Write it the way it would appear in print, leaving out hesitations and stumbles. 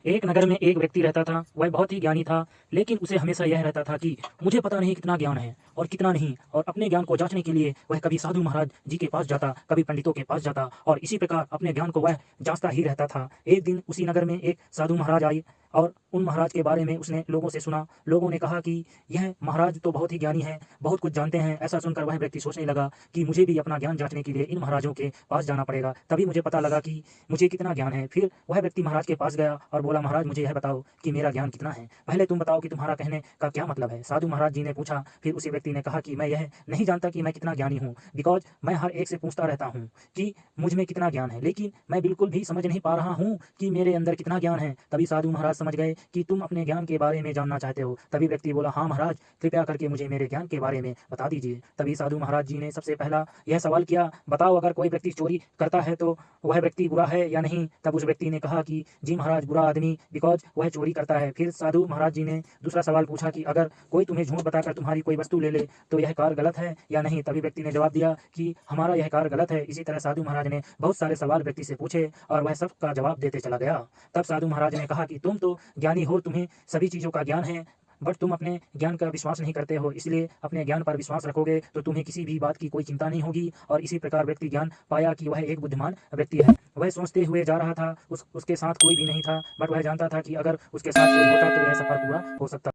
एक नगर में एक व्यक्ति रहता था। वह बहुत ही ज्ञानी था, लेकिन उसे हमेशा यह रहता था कि मुझे पता नहीं कितना ज्ञान है और कितना नहीं। और अपने ज्ञान को जांचने के लिए वह कभी साधु महाराज जी के पास जाता, कभी पंडितों के पास जाता और इसी प्रकार अपने ज्ञान को वह जांचता ही रहता था। एक दिन उसी नगर में एक साधु महाराज आए और उन महाराज के बारे में उसने लोगों से सुना। लोगों ने कहा कि यह महाराज तो बहुत ही ज्ञानी हैं, बहुत कुछ जानते हैं। ऐसा सुनकर वह व्यक्ति सोचने लगा कि मुझे भी अपना ज्ञान जांचने के लिए इन महाराजों के पास जाना पड़ेगा, तभी मुझे पता लगा कि मुझे कितना ज्ञान है। फिर वह व्यक्ति महाराज के पास गया और बोला, महाराज मुझे यह बताओ कि मेरा ज्ञान कितना है, पहले तुम बताओ कि तुम्हारा कहने का क्या मतलब है। साधु महाराज जी ने पूछा। फिर उसी व्यक्ति ने कहा कि मैं यह नहीं जानता कि मैं कितना ज्ञानी हूँ, बिकॉज मैं हर एक से पूछता रहता हूँ कि मुझ में कितना ज्ञान है, लेकिन मैं बिल्कुल भी समझ नहीं पा रहा हूँ कि मेरे अंदर कितना ज्ञान है। तभी साधु महाराज समझ गए कि तुम अपने ज्ञान के बारे में जानना चाहते हो। तभी व्यक्ति बोला, हाँ महाराज, कृपया करके मुझे मेरे ज्ञान के बारे में बता दीजिए। तभी साधु महाराज जी ने सबसे पहला यह सवाल किया, बताओ अगर कोई व्यक्ति चोरी करता है तो वह व्यक्ति बुरा है या नहीं। तब उस व्यक्ति ने कहा कि जी महाराज, बुरा आदमी, बिकॉज वह चोरी करता है। फिर साधु महाराज जी ने दूसरा सवाल पूछा कि अगर कोई तुम्हें झूठ बताकर तुम्हारी कोई वस्तु ले ले तो यह कार्य गलत है या नहीं। तभी व्यक्ति ने जवाब दिया कि हमारा यह कार्य गलत है। इसी तरह साधु महाराज ने बहुत सारे सवाल व्यक्ति से पूछे और वह सबका जवाब देते चला गया। तब साधु महाराज ने कहा कि तुम तो ज्ञानी हो, तुम्हें सभी चीज़ों का ज्ञान है, बट तुम अपने ज्ञान का विश्वास नहीं करते हो, इसलिए अपने ज्ञान पर विश्वास रखोगे तो तुम्हें किसी भी बात की कोई चिंता नहीं होगी। और इसी प्रकार व्यक्ति ज्ञान पाया कि वह एक बुद्धिमान व्यक्ति है। वह सोचते हुए जा रहा था, उसके साथ कोई भी नहीं था, बट वह जानता था कि अगर उसके साथ कोई होता तो यह सफर पूरा हो सकता।